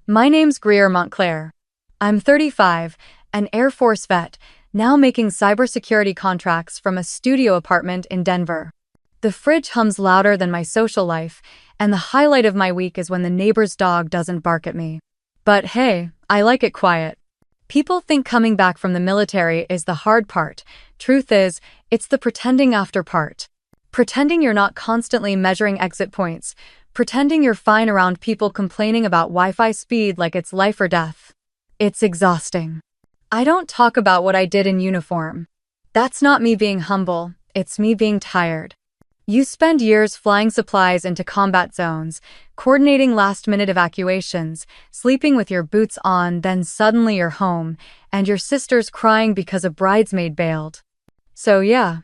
My name's Greer Montclair. I'm 35, an Air Force vet, now making cybersecurity contracts from a studio apartment in Denver. The fridge hums louder than my social life, and the highlight of my week is when the neighbor's dog doesn't bark at me. But hey, I like it quiet. People think coming back from the military is the hard part. Truth is, it's the pretending after part. Pretending you're not constantly measuring exit points. Pretending you're fine around people complaining about Wi-Fi speed like it's life or death. It's exhausting. I don't talk about what I did in uniform. That's not me being humble, it's me being tired. You spend years flying supplies into combat zones, coordinating last-minute evacuations, sleeping with your boots on, then suddenly you're home, and your sister's crying because a bridesmaid bailed. So yeah,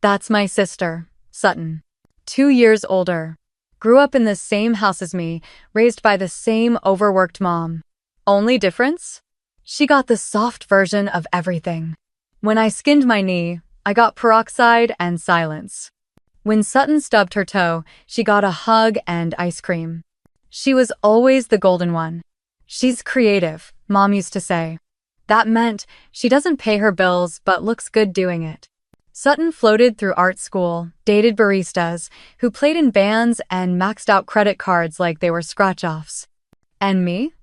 that's my sister, Sutton. 2 years older. Grew up in the same house as me, raised by the same overworked mom. Only difference? She got the soft version of everything. When I skinned my knee, I got peroxide and silence. When Sutton stubbed her toe, she got a hug and ice cream. She was always the golden one. She's creative, Mom used to say. That meant she doesn't pay her bills but looks good doing it. Sutton floated through art school, dated baristas, who played in bands and maxed out credit cards like they were scratch-offs. And me?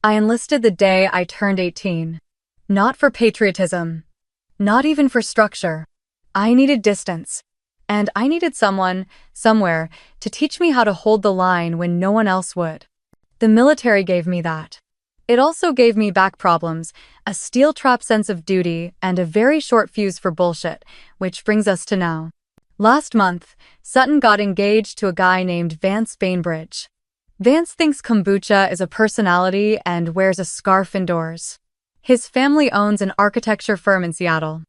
I enlisted the day I turned 18. Not for patriotism. Not even for structure. I needed distance. And I needed someone, somewhere, to teach me how to hold the line when no one else would. The military gave me that. It also gave me back problems, a steel-trap sense of duty, and a very short fuse for bullshit, which brings us to now. Last month, Sutton got engaged to a guy named Vance Bainbridge. Vance thinks kombucha is a personality and wears a scarf indoors. His family owns an architecture firm in Seattle.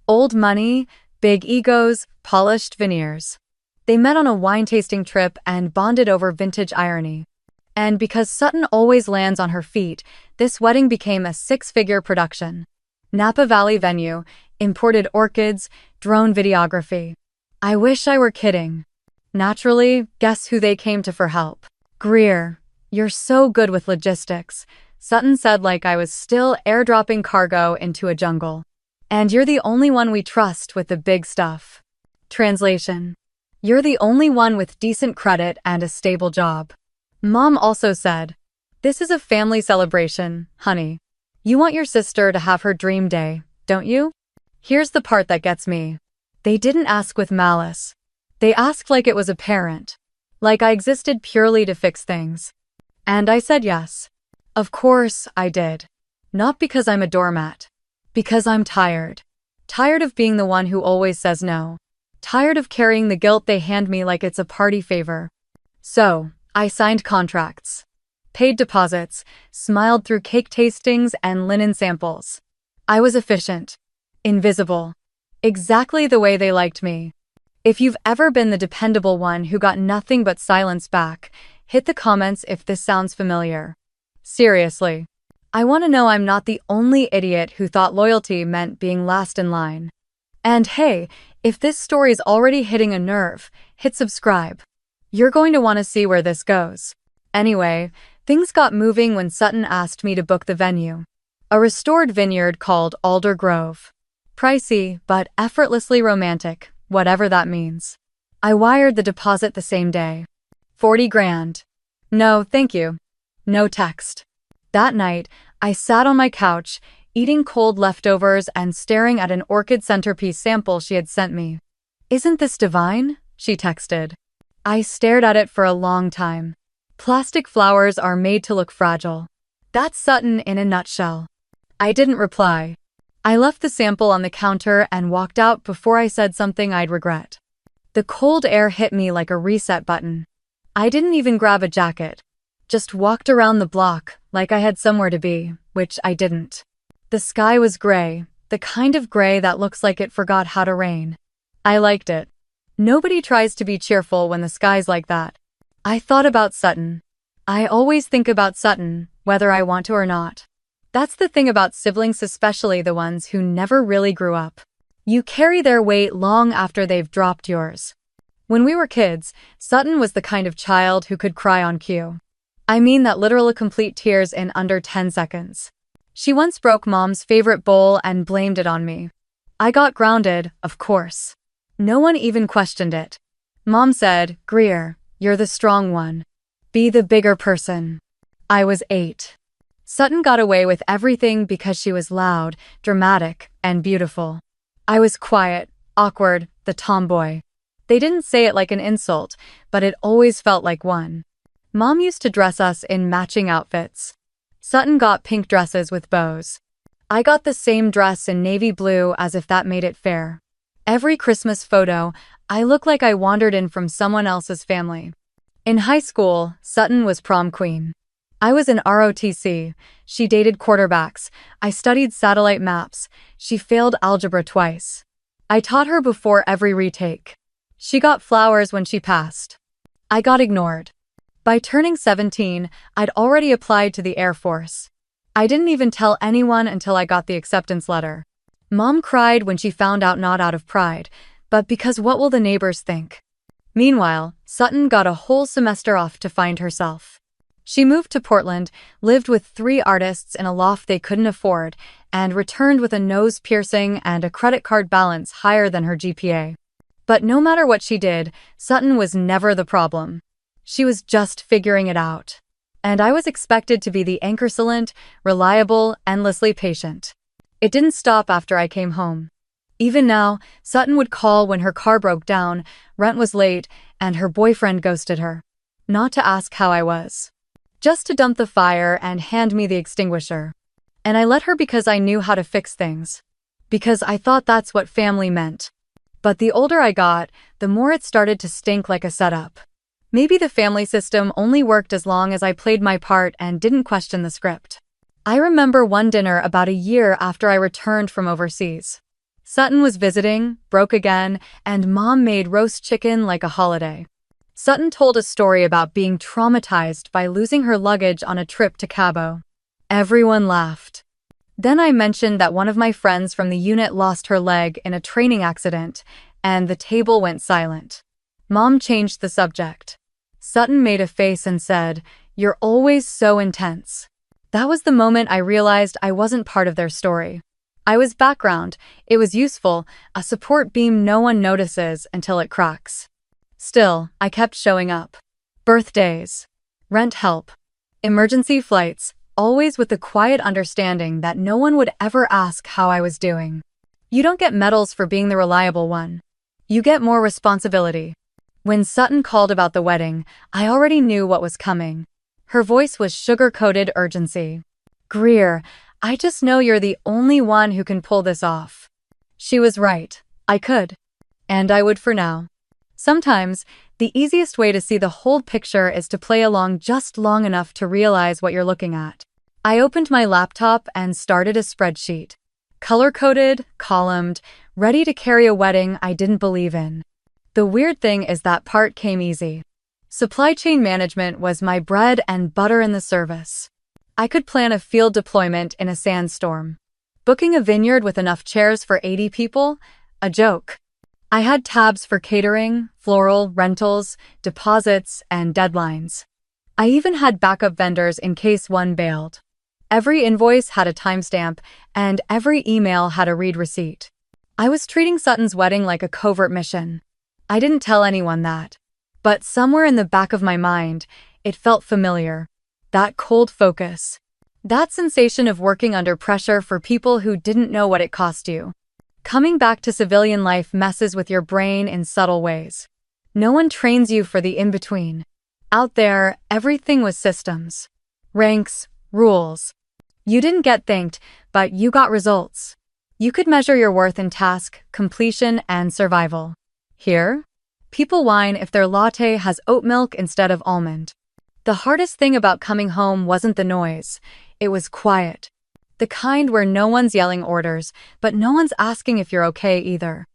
Old money, big egos, polished veneers. They met on a wine-tasting trip and bonded over vintage irony. And because Sutton always lands on her feet, this wedding became a 6-figure production. Napa Valley venue, imported orchids, drone videography. I wish I were kidding. Naturally, guess who they came to for help? Greer, you're so good with logistics, Sutton said like I was still airdropping cargo into a jungle. And you're the only one we trust with the big stuff. Translation. You're the only one with decent credit and a stable job. Mom also said, this is a family celebration, honey. You want your sister to have her dream day, don't you? Here's the part that gets me. They didn't ask with malice. They asked like it was apparent. Like I existed purely to fix things. And I said yes. Of course, I did. Not because I'm a doormat. Because I'm tired. Tired of being the one who always says no. Tired of carrying the guilt they hand me like it's a party favor. So, I signed contracts. Paid deposits, smiled through cake tastings and linen samples. I was efficient. Invisible. Exactly the way they liked me. If you've ever been the dependable one who got nothing but silence back, hit the comments if this sounds familiar. Seriously. I want to know I'm not the only idiot who thought loyalty meant being last in line. And hey, if this story's already hitting a nerve, hit subscribe. You're going to want to see where this goes. Anyway, things got moving when Sutton asked me to book the venue. A restored vineyard called Alder Grove. Pricey, but effortlessly romantic, whatever that means. I wired the deposit the same day. 40 grand. No, thank you. No text. That night, I sat on my couch, eating cold leftovers and staring at an orchid centerpiece sample she had sent me. Isn't this divine? She texted. I stared at it for a long time. Plastic flowers are made to look fragile. That's Sutton in a nutshell. I didn't reply. I left the sample on the counter and walked out before I said something I'd regret. The cold air hit me like a reset button. I didn't even grab a jacket. Just walked around the block like I had somewhere to be, which I didn't. The sky was gray, the kind of gray that looks like it forgot how to rain. I liked it. Nobody tries to be cheerful when the sky's like that. I thought about Sutton. I always think about Sutton, whether I want to or not. That's the thing about siblings, especially the ones who never really grew up. You carry their weight long after they've dropped yours. When we were kids, Sutton was the kind of child who could cry on cue. I mean that literal complete tears in under 10 seconds. She once broke mom's favorite bowl and blamed it on me. I got grounded, of course. No one even questioned it. Mom said, "Greer, you're the strong one. Be the bigger person." I was 8. Sutton got away with everything because she was loud, dramatic, and beautiful. I was quiet, awkward, the tomboy. They didn't say it like an insult, but it always felt like one. Mom used to dress us in matching outfits. Sutton got pink dresses with bows. I got the same dress in navy blue, as if that made it fair. Every Christmas photo, I looked like I wandered in from someone else's family. In high school, Sutton was prom queen. I was in ROTC. She dated quarterbacks. I studied satellite maps. She failed algebra twice. I taught her before every retake. She got flowers when she passed. I got ignored. By turning 17, I'd already applied to the Air Force. I didn't even tell anyone until I got the acceptance letter. Mom cried when she found out, not out of pride, but because what will the neighbors think? Meanwhile, Sutton got a whole semester off to find herself. She moved to Portland, lived with 3 artists in a loft they couldn't afford, and returned with a nose piercing and a credit card balance higher than her GPA. But no matter what she did, Sutton was never the problem. She was just figuring it out. And I was expected to be the excellent, reliable, endlessly patient. It didn't stop after I came home. Even now, Sutton would call when her car broke down, rent was late, and her boyfriend ghosted her. Not to ask how I was. Just to dump the fire and hand me the extinguisher. And I let her because I knew how to fix things. Because I thought that's what family meant. But the older I got, the more it started to stink like a setup. Maybe the family system only worked as long as I played my part and didn't question the script. I remember one dinner about a year after I returned from overseas. Sutton was visiting, broke again, and Mom made roast chicken like a holiday. Sutton told a story about being traumatized by losing her luggage on a trip to Cabo. Everyone laughed. Then I mentioned that one of my friends from the unit lost her leg in a training accident, and the table went silent. Mom changed the subject. Sutton made a face and said, "You're always so intense." That was the moment I realized I wasn't part of their story. I was background. It was useful, a support beam no one notices until it cracks. Still, I kept showing up. Birthdays, rent help, emergency flights, always with the quiet understanding that no one would ever ask how I was doing. You don't get medals for being the reliable one. You get more responsibility. When Sutton called about the wedding, I already knew what was coming. Her voice was sugar-coated urgency. "Greer, I just know you're the only one who can pull this off." She was right. I could. And I would for now. Sometimes, the easiest way to see the whole picture is to play along just long enough to realize what you're looking at. I opened my laptop and started a spreadsheet. Color-coded, columned, ready to carry a wedding I didn't believe in. The weird thing is that part came easy. Supply chain management was my bread and butter in the service. I could plan a field deployment in a sandstorm. Booking a vineyard with enough chairs for 80 people? A joke. I had tabs for catering, floral, rentals, deposits, and deadlines. I even had backup vendors in case one bailed. Every invoice had a timestamp, and every email had a read receipt. I was treating Sutton's wedding like a covert mission. I didn't tell anyone that. But somewhere in the back of my mind, it felt familiar. That cold focus. That sensation of working under pressure for people who didn't know what it cost you. Coming back to civilian life messes with your brain in subtle ways. No one trains you for the in-between. Out there, everything was systems. Ranks, rules. You didn't get thanked, but you got results. You could measure your worth in task, completion, and survival. Here, people whine if their latte has oat milk instead of almond. The hardest thing about coming home wasn't the noise. It was quiet. The kind where no one's yelling orders, but no one's asking if you're okay either.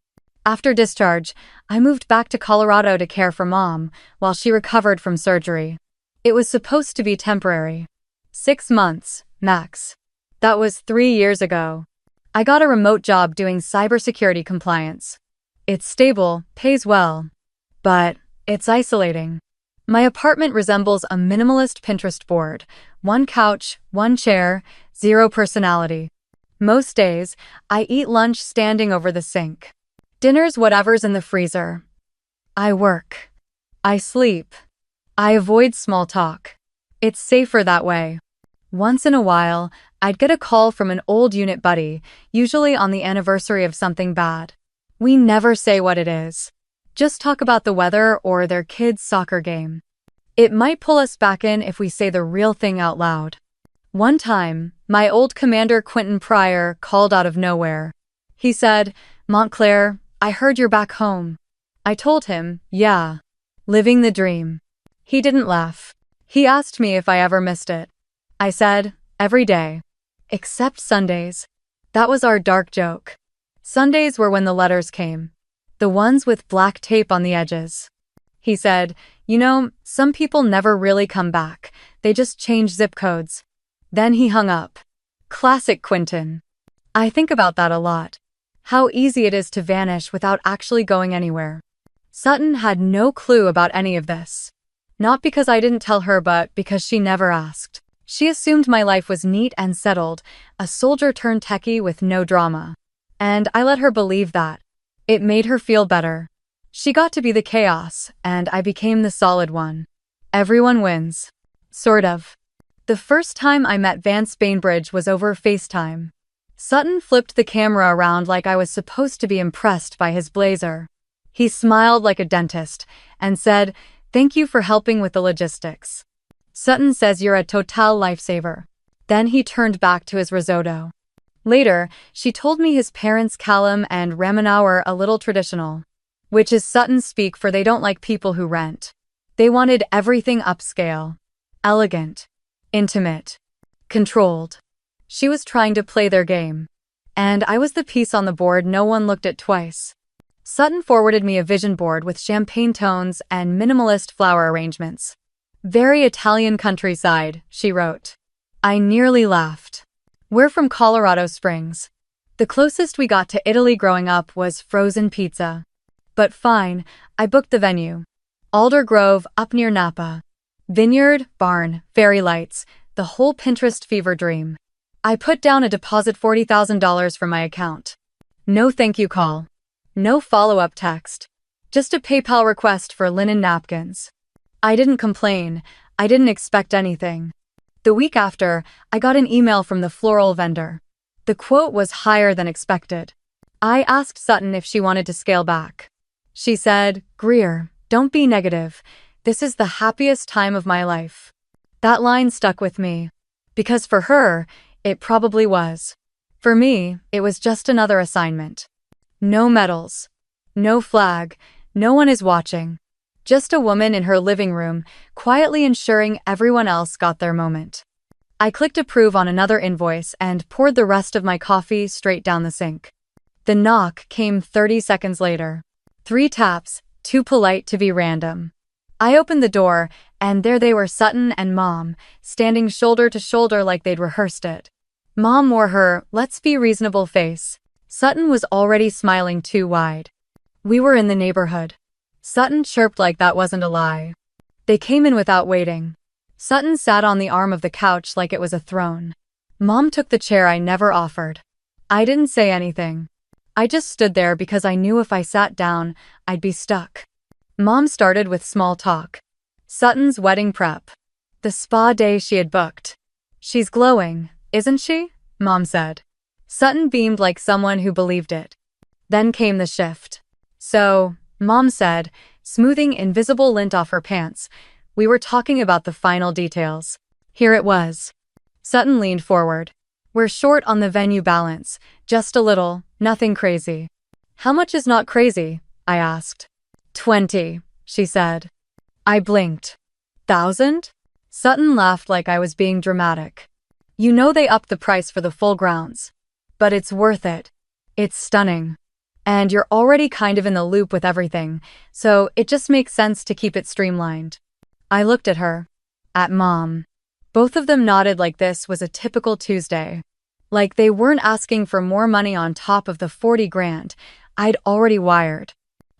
After discharge, I moved back to Colorado to care for Mom while she recovered from surgery. It was supposed to be temporary. 6 months, max. That was 3 years ago. I got a remote job doing cybersecurity compliance. It's stable, pays well, but it's isolating. My apartment resembles a minimalist Pinterest board. One couch, one chair, zero personality. Most days, I eat lunch standing over the sink. Dinner's whatever's in the freezer. I work. I sleep. I avoid small talk. It's safer that way. Once in a while, I'd get a call from an old unit buddy, usually on the anniversary of something bad. We never say what it is. Just talk about the weather or their kid's soccer game. It might pull us back in if we say the real thing out loud. One time, my old commander Quentin Pryor called out of nowhere. He said, "Montclair, I heard you're back home." I told him, "Yeah. Living the dream." He didn't laugh. He asked me if I ever missed it. I said, "Every day. Except Sundays." That was our dark joke. Sundays were when the letters came. The ones with black tape on the edges. He said, "You know, some people never really come back. They just change zip codes." Then he hung up. Classic Quentin. I think about that a lot. How easy it is to vanish without actually going anywhere. Sutton had no clue about any of this. Not because I didn't tell her, but because she never asked. She assumed my life was neat and settled, a soldier-turned-techie with no drama. And I let her believe that. It made her feel better. She got to be the chaos, and I became the solid one. Everyone wins. Sort of. The first time I met Vance Bainbridge was over FaceTime. Sutton flipped the camera around like I was supposed to be impressed by his blazer. He smiled like a dentist and said, "Thank you for helping with the logistics. Sutton says you're a total lifesaver." Then he turned back to his risotto. Later, she told me his parents Callum and Ramanau are a little traditional, which is Sutton speak for they don't like people who rent. They wanted everything upscale, elegant, intimate, controlled. She was trying to play their game. And I was the piece on the board no one looked at twice. Sutton forwarded me a vision board with champagne tones and minimalist flower arrangements. "Very Italian countryside," she wrote. I nearly laughed. "We're from Colorado Springs. The closest we got to Italy growing up was frozen pizza. But fine, I booked the venue. Alder Grove, up near Napa. Vineyard, barn, fairy lights, the whole Pinterest fever dream. I put down a deposit $40,000 from my account. No thank you call. No follow-up text. Just a PayPal request for linen napkins. I didn't complain. I didn't expect anything. The week after, I got an email from the floral vendor. The quote was higher than expected. I asked Sutton if she wanted to scale back. She said, "Greer, don't be negative. This is the happiest time of my life." That line stuck with me. Because for her, it probably was. For me, it was just another assignment. No medals. No flag. No one is watching. Just a woman in her living room, quietly ensuring everyone else got their moment. I clicked approve on another invoice and poured the rest of my coffee straight down the sink. The knock came 30 seconds later. 3 taps, too polite to be random. I opened the door, and there they were, Sutton and Mom, standing shoulder to shoulder like they'd rehearsed it. Mom wore her "let's be reasonable" face. Sutton was already smiling too wide. We were in the neighborhood. Sutton chirped like that wasn't a lie. They came in without waiting. Sutton sat on the arm of the couch like it was a throne. Mom took the chair I never offered. I didn't say anything. I just stood there because I knew if I sat down, I'd be stuck. Mom started with small talk. Sutton's wedding prep. The spa day she had booked. "She's glowing, isn't she?" Mom said. Sutton beamed like someone who believed it. Then came the shift. "So," Mom said, smoothing invisible lint off her pants, "we were talking about the final details." Here it was. Sutton leaned forward. "We're short on the venue balance, just a little, nothing crazy." "How much is not crazy?" I asked. 20, she said. I blinked. 1,000? Sutton laughed like I was being dramatic. "You know they upped the price for the full grounds. But it's worth it. It's stunning. And you're already kind of in the loop with everything, so it just makes sense to keep it streamlined." I looked at her. At Mom. Both of them nodded like this was a typical Tuesday. Like they weren't asking for more money on top of the 40 grand I'd already wired.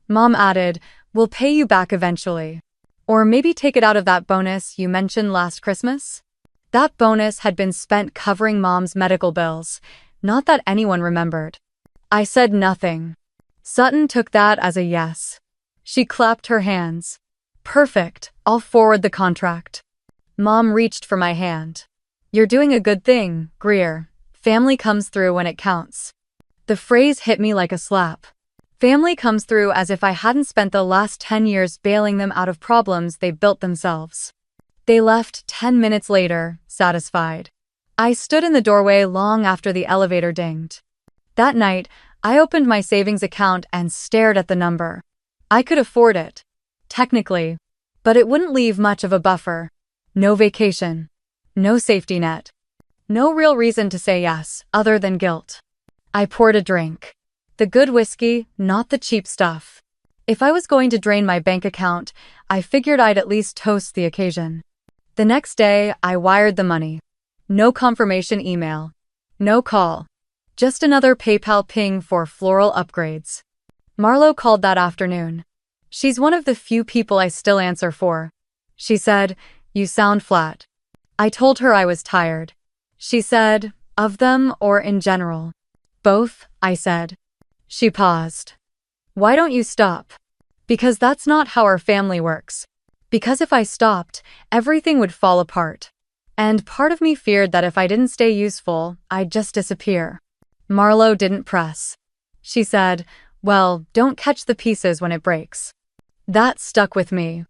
Mom added, "We'll pay you back eventually." Or maybe take it out of that bonus you mentioned last Christmas? That bonus had been spent covering Mom's medical bills, not that anyone remembered. I said nothing. Sutton took that as a yes. She clapped her hands. Perfect, I'll forward the contract. Mom reached for my hand. You're doing a good thing, Greer. Family comes through when it counts. The phrase hit me like a slap. Family comes through as if I hadn't spent the last 10 years bailing them out of problems they built themselves. They left 10 minutes later, satisfied. I stood in the doorway long after the elevator dinged. That night, I opened my savings account and stared at the number. I could afford it. Technically. But it wouldn't leave much of a buffer. No vacation. No safety net. No real reason to say yes, other than guilt. I poured a drink. The good whiskey, not the cheap stuff. If I was going to drain my bank account, I figured I'd at least toast the occasion. The next day, I wired the money. No confirmation email. No call. Just another PayPal ping for floral upgrades. Marlo called that afternoon. She's one of the few people I still answer for. She said, "You sound flat." I told her I was tired. She said, "Of them or in general?" "Both," I said. She paused. "Why don't you stop?" "Because that's not how our family works. Because if I stopped, everything would fall apart. And part of me feared that if I didn't stay useful, I'd just disappear." Marlo didn't press. She said, "Well, don't catch the pieces when it breaks." That stuck with me.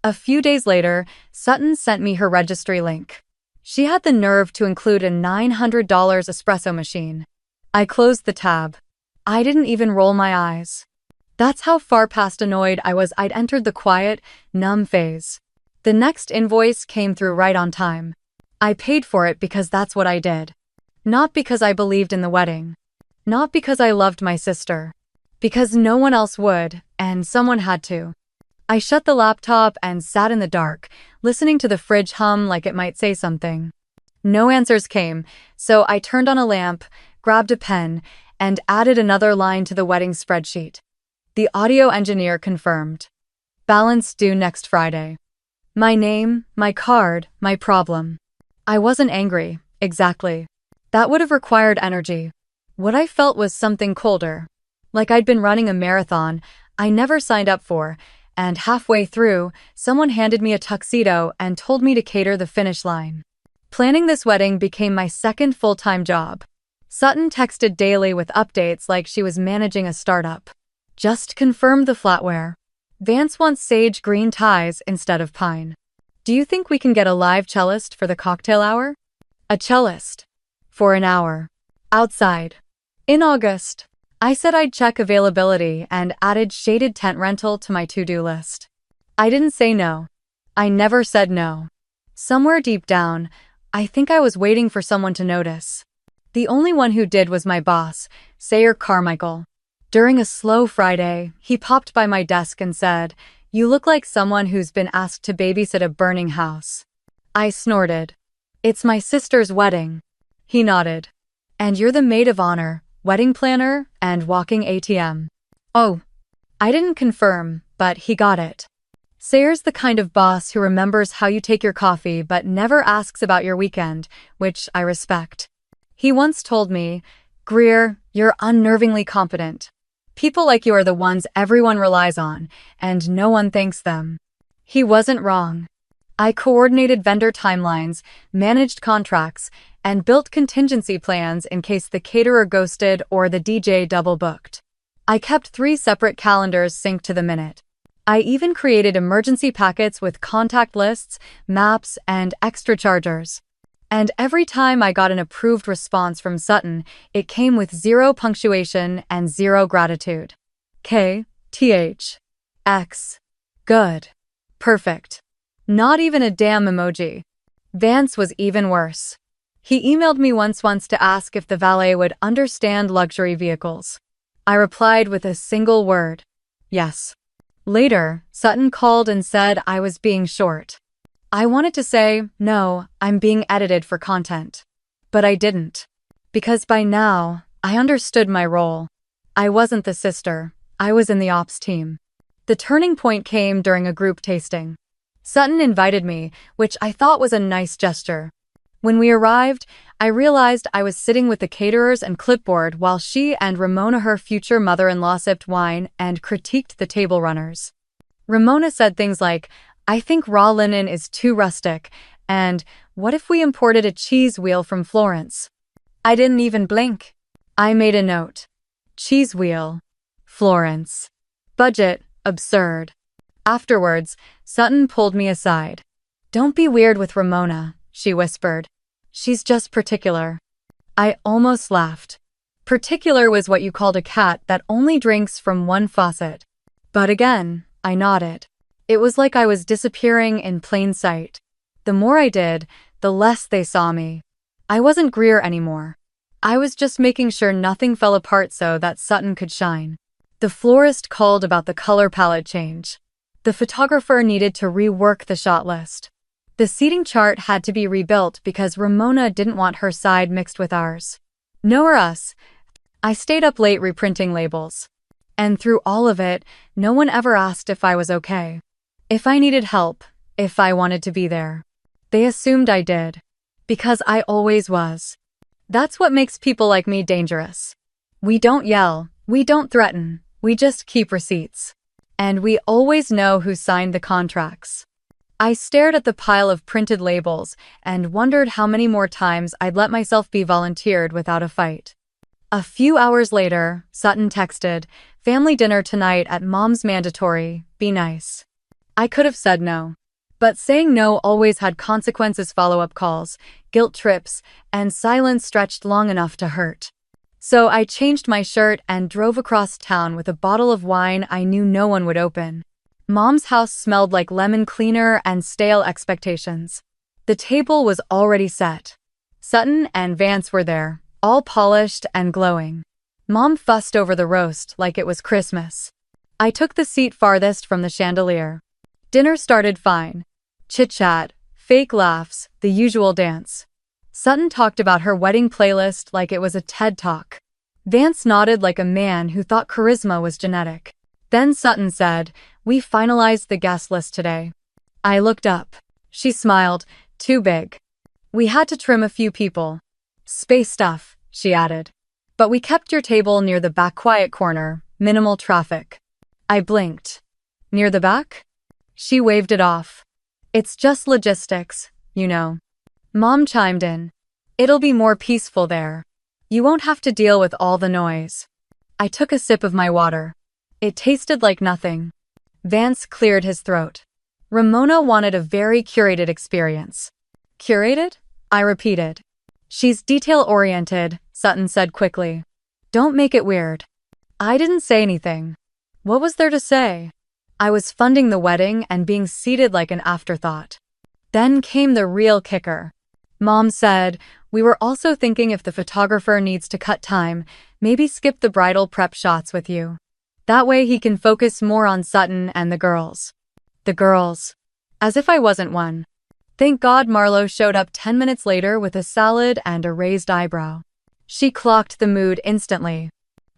A few days later, Sutton sent me her registry link. She had the nerve to include a $900 espresso machine. I closed the tab. I didn't even roll my eyes. That's how far past annoyed I was I'd entered the quiet, numb phase. The next invoice came through right on time. I paid for it because that's what I did. Not because I believed in the wedding. Not because I loved my sister. Because no one else would, and someone had to. I shut the laptop and sat in the dark, listening to the fridge hum like it might say something. No answers came, so I turned on a lamp, grabbed a pen, and added another line to the wedding spreadsheet. The audio engineer confirmed. Balance due next Friday. My name, my card, my problem. I wasn't angry, exactly. That would have required energy. What I felt was something colder. Like I'd been running a marathon I never signed up for, and halfway through, someone handed me a tuxedo and told me to cater the finish line. Planning this wedding became my second full-time job. Sutton texted daily with updates like she was managing a startup. Just confirmed the flatware. Vance wants sage green ties instead of pine. Do you think we can get a live cellist for the cocktail hour? A cellist. For an hour. Outside. In August. I said I'd check availability and added shaded tent rental to my to-do list. I didn't say no. I never said no. Somewhere deep down, I think I was waiting for someone to notice. The only one who did was my boss, Sayer Carmichael. During a slow Friday, he popped by my desk and said, "You look like someone who's been asked to babysit a burning house." I snorted. "It's my sister's wedding." He nodded. "And you're the maid of honor, wedding planner, and walking ATM." Oh. I didn't confirm, but he got it. Sayer's the kind of boss who remembers how you take your coffee but never asks about your weekend, which I respect. He once told me, "Greer, you're unnervingly competent. People like you are the ones everyone relies on, and no one thanks them." He wasn't wrong. I coordinated vendor timelines, managed contracts, and built contingency plans in case the caterer ghosted or the DJ double-booked. I kept 3 separate calendars synced to the minute. I even created emergency packets with contact lists, maps, and extra chargers. And every time I got an approved response from Sutton, it came with 0 punctuation and 0 gratitude. K-T-H. X. Good. Perfect. Not even a damn emoji. Vance was even worse. He emailed me once to ask if the valet would understand luxury vehicles. I replied with a single word. Yes. Later, Sutton called and said I was being short. I wanted to say, "No, I'm being edited for content." But I didn't. Because by now, I understood my role. I wasn't the sister. I was in the ops team. The turning point came during a group tasting. Sutton invited me, which I thought was a nice gesture. When we arrived, I realized I was sitting with the caterers and clipboard while she and Ramona, her future mother-in-law, sipped wine and critiqued the table runners. Ramona said things like, "I think raw linen is too rustic," and "What if we imported a cheese wheel from Florence?" I didn't even blink. I made a note. Cheese wheel. Florence. Budget. Absurd. Afterwards, Sutton pulled me aside. "Don't be weird with Ramona," she whispered. "She's just particular." I almost laughed. Particular was what you called a cat that only drinks from one faucet. But again, I nodded. It was like I was disappearing in plain sight. The more I did, the less they saw me. I wasn't Greer anymore. I was just making sure nothing fell apart so that Sutton could shine. The florist called about the color palette change. The photographer needed to rework the shot list. The seating chart had to be rebuilt because Ramona didn't want her side mixed with ours. No or us. I stayed up late reprinting labels. And through all of it, no one ever asked if I was okay. If I needed help, if I wanted to be there. They assumed I did. Because I always was. That's what makes people like me dangerous. We don't yell, we don't threaten, we just keep receipts. And we always know who signed the contracts. I stared at the pile of printed labels and wondered how many more times I'd let myself be volunteered without a fight. A few hours later, Sutton texted, "Family dinner tonight at Mom's mandatory, be nice." I could have said no. But saying no always had consequences: follow-up calls, guilt trips, and silence stretched long enough to hurt. So I changed my shirt and drove across town with a bottle of wine I knew no one would open. Mom's house smelled like lemon cleaner and stale expectations. The table was already set. Sutton and Vance were there, all polished and glowing. Mom fussed over the roast like it was Christmas. I took the seat farthest from the chandelier. Dinner started fine. Chit-chat, fake laughs, the usual dance. Sutton talked about her wedding playlist like it was a TED Talk. Vance nodded like a man who thought charisma was genetic. Then Sutton said, "We finalized the guest list today." I looked up. She smiled, too big. "We had to trim a few people. Space stuff," she added. "But we kept your table near the back, quiet corner, minimal traffic." I blinked. "Near the back?" She waved it off. "It's just logistics, you know." Mom chimed in. "It'll be more peaceful there. You won't have to deal with all the noise." I took a sip of my water. It tasted like nothing. Vance cleared his throat. "Ramona wanted a very curated experience." "Curated?" I repeated. "She's detail-oriented," Sutton said quickly. "Don't make it weird." I didn't say anything. What was there to say? I was funding the wedding and being seated like an afterthought. Then came the real kicker. Mom said, "We were also thinking if the photographer needs to cut time, maybe skip the bridal prep shots with you. That way he can focus more on Sutton and the girls." The girls. As if I wasn't one. Thank God Marlo showed up 10 minutes later with a salad and a raised eyebrow. She clocked the mood instantly.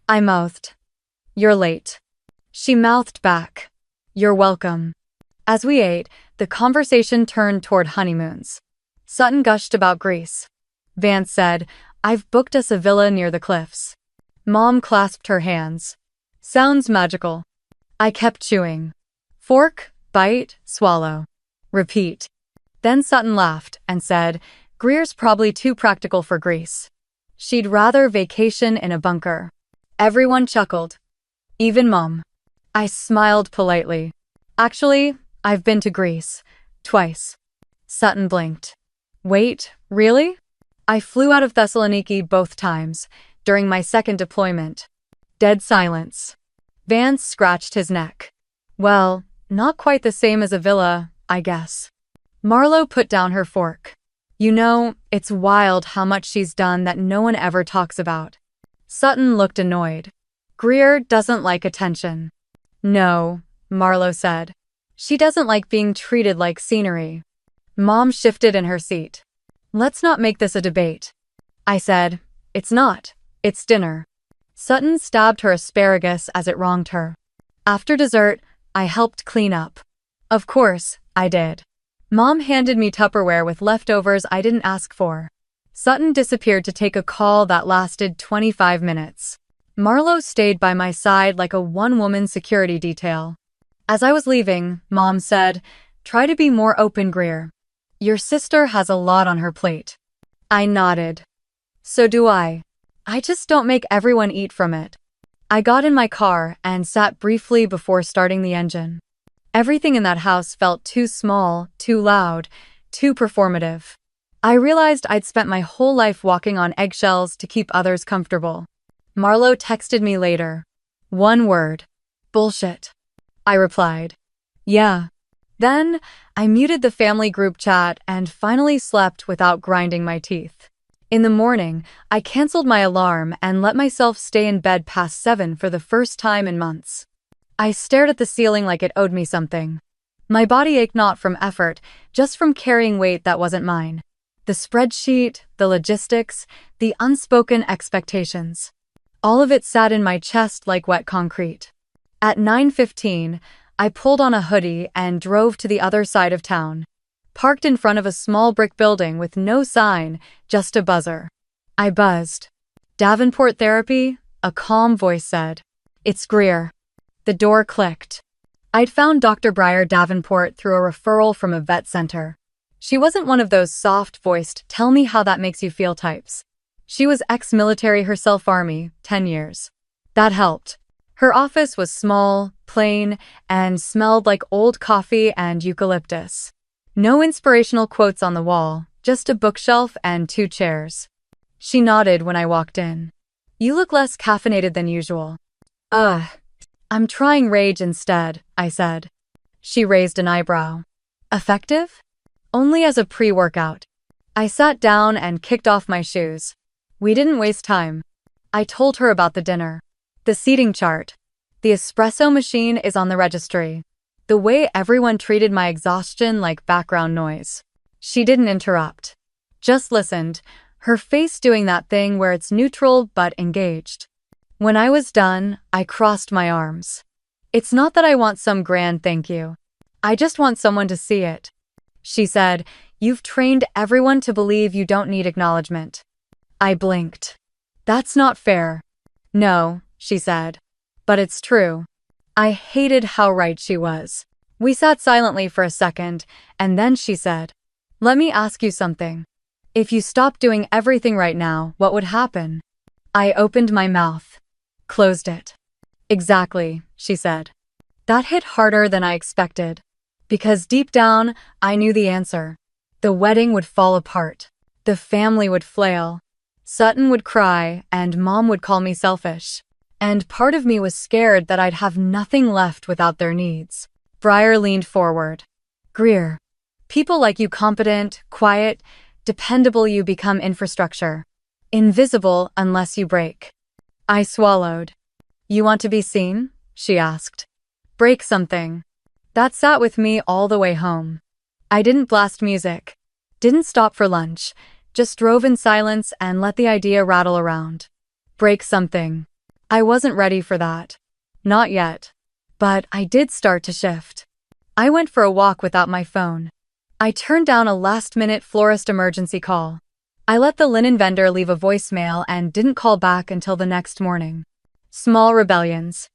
I mouthed, "You're late." She mouthed back, "You're welcome." As we ate, the conversation turned toward honeymoons. Sutton gushed about Greece. Vance said, "I've booked us a villa near the cliffs." Mom clasped her hands. "Sounds magical." I kept chewing. Fork, bite, swallow. Repeat. Then Sutton laughed and said, "Greer's probably too practical for Greece. She'd rather vacation in a bunker." Everyone chuckled. Even Mom. I smiled politely. "Actually, I've been to Greece. Twice." Sutton blinked. "Wait, really?" "I flew out of Thessaloniki both times, during my second deployment." Dead silence. Vance scratched his neck. "Well, not quite the same as a villa, I guess." Marlo put down her fork. "You know, it's wild how much she's done that no one ever talks about." Sutton looked annoyed. "Greer doesn't like attention." "No," Marlo said. "She doesn't like being treated like scenery." Mom shifted in her seat. "Let's not make this a debate." I said, "It's not. It's dinner." Sutton stabbed her asparagus as it wronged her. After dessert, I helped clean up. Of course, I did. Mom handed me Tupperware with leftovers I didn't ask for. Sutton disappeared to take a call that lasted 25 minutes. Marlo stayed by my side like a one-woman security detail. As I was leaving, Mom said, "Try to be more open, Greer. Your sister has a lot on her plate." I nodded. So do I. I just don't make everyone eat from it. I got in my car and sat briefly before starting the engine. Everything in that house felt too small, too loud, too performative. I realized I'd spent my whole life walking on eggshells to keep others comfortable. Marlo texted me later. One word. Bullshit. I replied. Yeah. Then, I muted the family group chat and finally slept without grinding my teeth. In the morning, I canceled my alarm and let myself stay in bed past 7 for the first time in months. I stared at the ceiling like it owed me something. My body ached not from effort, just from carrying weight that wasn't mine. The spreadsheet, the logistics, the unspoken expectations. All of it sat in my chest like wet concrete. At 9:15, I pulled on a hoodie and drove to the other side of town. Parked in front of a small brick building with no sign, just a buzzer. I buzzed. Davenport Therapy? A calm voice said. It's Greer. The door clicked. I'd found Dr. Breyer Davenport through a referral from a vet center. She wasn't one of those soft-voiced, tell me how that makes you feel types. She was ex-military herself, Army, 10 years. That helped. Her office was small, plain, and smelled like old coffee and eucalyptus. No inspirational quotes on the wall, just a bookshelf and 2 chairs. She nodded when I walked in. You look less caffeinated than usual. I'm trying Rage instead, I said. She raised an eyebrow. Effective? Only as a pre-workout. I sat down and kicked off my shoes. We didn't waste time. I told her about the dinner. The seating chart. The espresso machine is on the registry. The way everyone treated my exhaustion like background noise. She didn't interrupt. Just listened, her face doing that thing where it's neutral but engaged. When I was done, I crossed my arms. It's not that I want some grand thank you. I just want someone to see it. She said, you've trained everyone to believe you don't need acknowledgement. I blinked. That's not fair. No, she said. But it's true. I hated how right she was. We sat silently for a second, and then she said, let me ask you something. If you stopped doing everything right now, what would happen? I opened my mouth. Closed it. Exactly, she said. That hit harder than I expected. Because deep down, I knew the answer. The wedding would fall apart. The family would flail. Sutton would cry, and Mom would call me selfish. And part of me was scared that I'd have nothing left without their needs. Breyer leaned forward. Greer. People like you competent, quiet, dependable, you become infrastructure. Invisible unless you break. I swallowed. You want to be seen? She asked. Break something. That sat with me all the way home. I didn't blast music. Didn't stop for lunch. Just drove in silence and let the idea rattle around. Break something. I wasn't ready for that. Not yet. But I did start to shift. I went for a walk without my phone. I turned down a last-minute florist emergency call. I let the linen vendor leave a voicemail and didn't call back until the next morning. Small rebellions.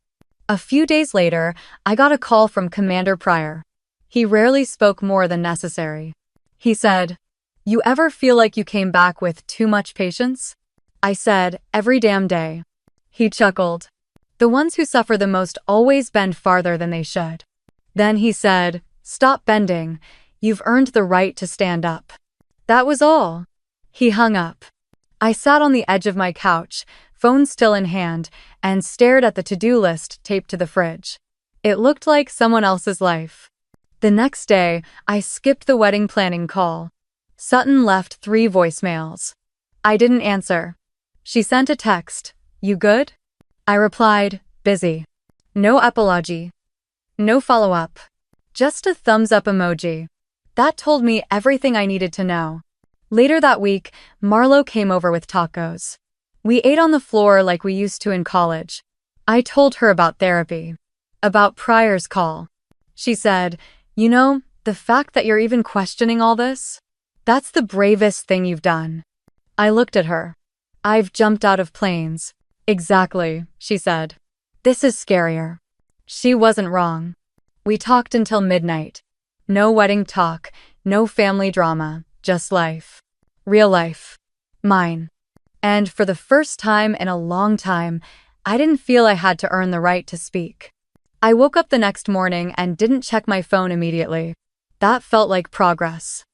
A few days later, I got a call from Commander Pryor. He rarely spoke more than necessary. He said, you ever feel like you came back with too much patience? I said, every damn day. He chuckled. The ones who suffer the most always bend farther than they should. Then he said, stop bending. You've earned the right to stand up. That was all. He hung up. I sat on the edge of my couch, phone still in hand, and stared at the to-do list taped to the fridge. It looked like someone else's life. The next day, I skipped the wedding planning call. Sutton left 3 voicemails. I didn't answer. She sent a text. You good? I replied, busy. No apology. No follow-up. Just a thumbs-up emoji. That told me everything I needed to know. Later that week, Marlo came over with tacos. We ate on the floor like we used to in college. I told her about therapy. About Pryor's call. She said, you know, The fact that you're even questioning all this? That's the bravest thing you've done. I looked at her. I've jumped out of planes. Exactly, she said. This is scarier. She wasn't wrong. We talked until midnight. No wedding talk, no family drama, just life. Real life. Mine. And for the first time in a long time, I didn't feel I had to earn the right to speak. I woke up the next morning and didn't check my phone immediately. That felt like progress.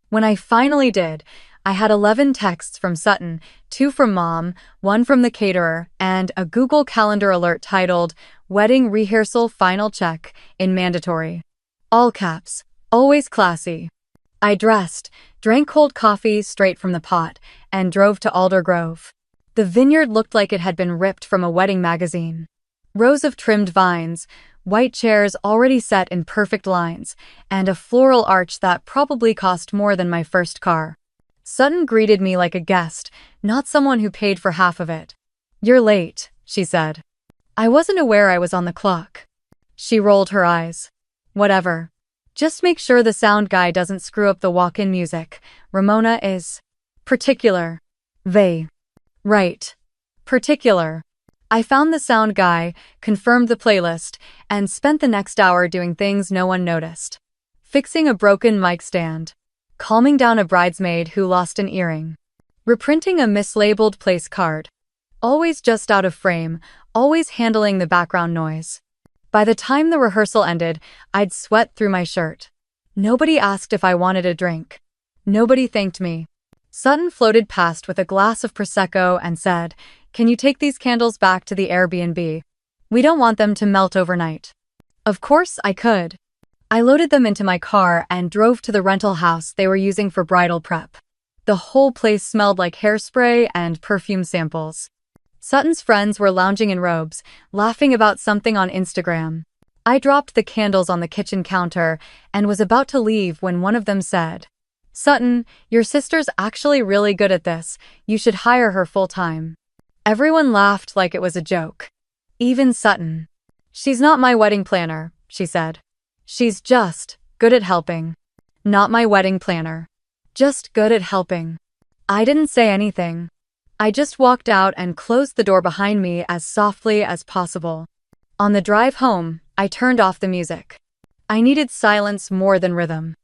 When I finally did, I had 11 texts from Sutton, 2 from Mom, 1 from the caterer, and a Google Calendar alert titled, "Wedding Rehearsal Final Check," in mandatory. All caps. Always classy. I dressed, drank cold coffee straight from the pot, and drove to Alder Grove. The vineyard looked like it had been ripped from a wedding magazine. Rows of trimmed vines, white chairs already set in perfect lines, and a floral arch that probably cost more than my first car. Sutton greeted me like a guest, not someone who paid for half of it. "You're late," she said. I wasn't aware I was on the clock. She rolled her eyes. "Whatever. Just make sure the sound guy doesn't screw up the walk-in music. Ramona is particular." Right. Particular. I found the sound guy, confirmed the playlist, and spent the next hour doing things no one noticed. Fixing a broken mic stand. Calming down a bridesmaid who lost an earring. Reprinting a mislabeled place card. Always just out of frame, always handling the background noise. By the time the rehearsal ended, I'd sweat through my shirt. Nobody asked if I wanted a drink. Nobody thanked me. Sutton floated past with a glass of Prosecco and said, "Can you take these candles back to the Airbnb? We don't want them to melt overnight." Of course I could. I loaded them into my car and drove to the rental house they were using for bridal prep. The whole place smelled like hairspray and perfume samples. Sutton's friends were lounging in robes, laughing about something on Instagram. I dropped the candles on the kitchen counter and was about to leave when one of them said, "Sutton, your sister's actually really good at this. You should hire her full-time." Everyone laughed like it was a joke. Even Sutton. "She's not my wedding planner," she said. "She's just good at helping." Not my wedding planner. Just good at helping. I didn't say anything. I just walked out and closed the door behind me as softly as possible. On the drive home, I turned off the music. I needed silence more than rhythm.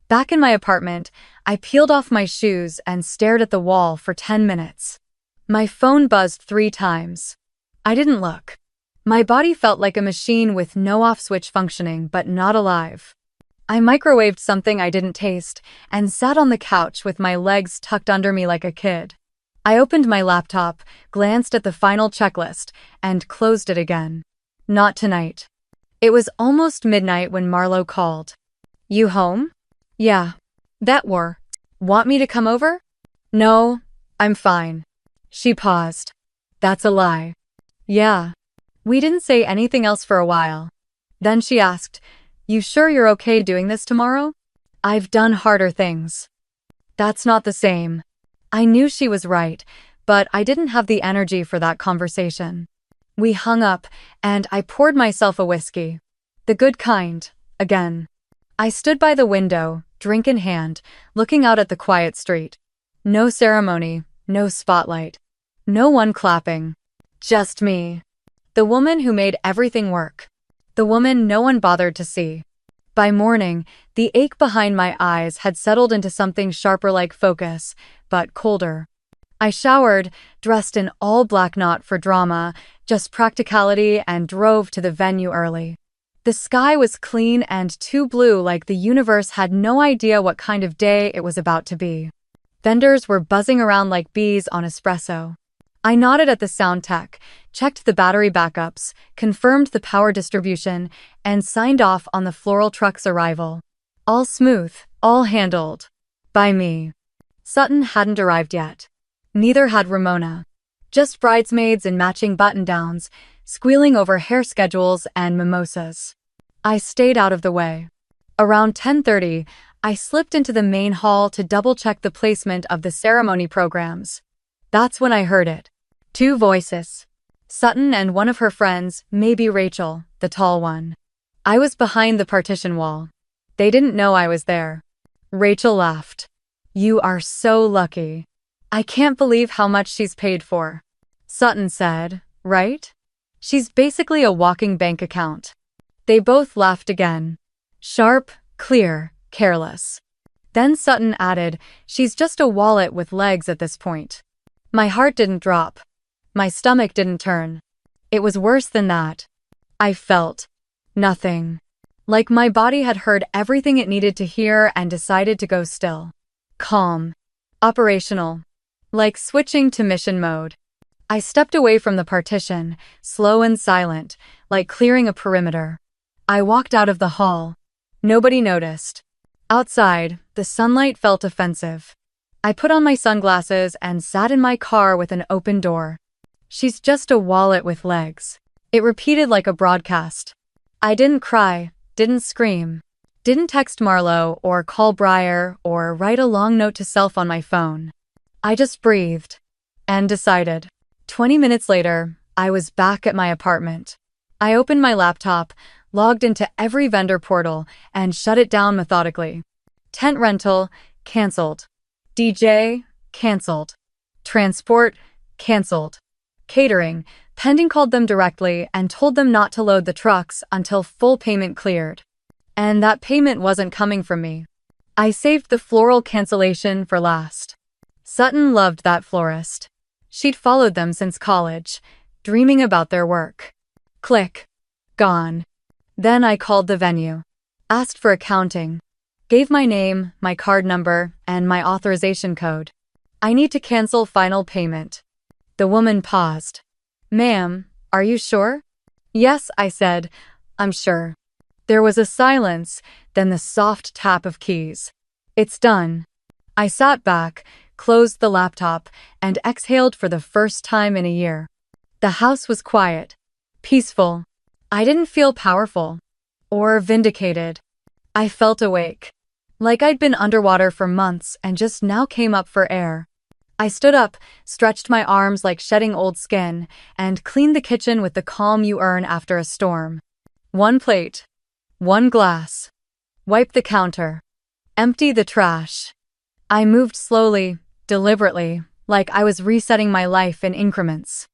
Back in my apartment, I peeled off my shoes and stared at the wall for 10 minutes. My phone buzzed 3 times. I didn't look. My body felt like a machine with no off switch functioning but not alive. I microwaved something I didn't taste and sat on the couch with my legs tucked under me like a kid. I opened my laptop, glanced at the final checklist, and closed it again. Not tonight. It was almost midnight when Marlo called. "You home?" "Yeah." "That war. Want me to come over?" "No, I'm fine." She paused. "That's a lie." "Yeah." We didn't say anything else for a while. Then she asked, "You sure you're okay doing this tomorrow?" "I've done harder things." "That's not the same." I knew she was right, but I didn't have the energy for that conversation. We hung up, and I poured myself a whiskey. The good kind, again. I stood by the window, drink in hand, looking out at the quiet street. No ceremony, no spotlight. No one clapping. Just me. The woman who made everything work. The woman no one bothered to see. By morning, the ache behind my eyes had settled into something sharper like focus, but colder. I showered, dressed in all black, not for drama, just practicality, and drove to the venue early. The sky was clean and too blue, like the universe had no idea what kind of day it was about to be. Vendors were buzzing around like bees on espresso. I nodded at the sound tech, checked the battery backups, confirmed the power distribution, and signed off on the floral truck's arrival. All smooth, all handled. By me. Sutton hadn't arrived yet. Neither had Ramona. Just bridesmaids in matching button-downs, squealing over hair schedules and mimosas. I stayed out of the way. Around 10:30, I slipped into the main hall to double-check the placement of the ceremony programs. That's when I heard it. 2 voices. Sutton and one of her friends, maybe Rachel, the tall one. I was behind the partition wall. They didn't know I was there. Rachel laughed. You are so lucky. I can't believe how much she's paid for. Sutton said, right? She's basically a walking bank account. They both laughed again. Sharp, clear, careless. Then Sutton added, she's just a wallet with legs at this point. My heart didn't drop. My stomach didn't turn. It was worse than that. I felt nothing. Like my body had heard everything it needed to hear and decided to go still. Calm. Operational. Like switching to mission mode. I stepped away from the partition, slow and silent, like clearing a perimeter. I walked out of the hall. Nobody noticed. Outside, the sunlight felt offensive. I put on my sunglasses and sat in my car with an open door. She's just a wallet with legs. It repeated like a broadcast. I didn't cry, didn't scream, didn't text Marlo or call Briar or write a long note to self on my phone. I just breathed and decided. 20 minutes later, I was back at my apartment. I opened my laptop, logged into every vendor portal, and shut it down methodically. Tent rental, canceled. DJ, canceled. Transport, canceled. Catering, Pending called them directly and told them not to load the trucks until full payment cleared. And that payment wasn't coming from me. I saved the floral cancellation for last. Sutton loved that florist. She'd followed them since college, dreaming about their work. Click. Gone. Then I called the venue. Asked for accounting. Gave my name, my card number, and my authorization code. I need to cancel final payment. The woman paused. Ma'am, are you sure? Yes, I said. I'm sure. There was a silence, then the soft tap of keys. It's done. I sat back, closed the laptop, and exhaled for the first time in a year. The house was quiet. Peaceful. I didn't feel powerful. Or vindicated. I felt awake. Like I'd been underwater for months and just now came up for air. I stood up, stretched my arms like shedding old skin, and cleaned the kitchen with the calm you earn after a storm. One plate. One glass. Wipe the counter. Empty the trash. I moved slowly, deliberately, like I was resetting my life in increments.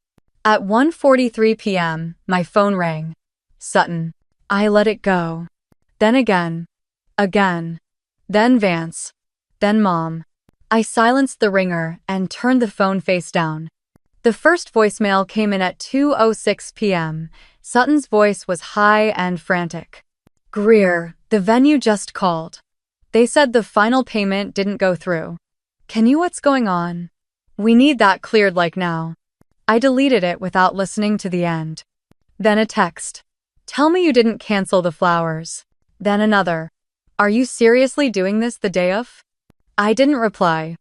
At 1:43 p.m., my phone rang. Sutton. I let it go. Then again. Again. Then Vance. Then Mom. I silenced the ringer and turned the phone face down. The first voicemail came in at 2:06 p.m. Sutton's voice was high and frantic. Greer, the venue just called. They said the final payment didn't go through. Can you what's going on? We need that cleared like now. I deleted it without listening to the end. Then a text. Tell me you didn't cancel the flowers. Then another. Are you seriously doing this the day of? I didn't reply.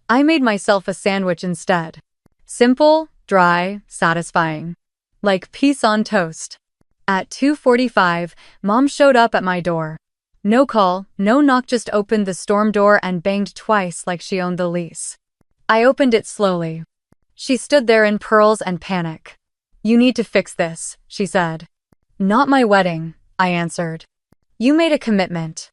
I made myself a sandwich instead. Simple, dry, satisfying. Like peace on toast. At 2:45, Mom showed up at my door. No call, no knock, just opened the storm door and banged twice like she owned the lease. I opened it slowly. She stood there in pearls and panic. You need to fix this, she said. Not my wedding, I answered. You made a commitment.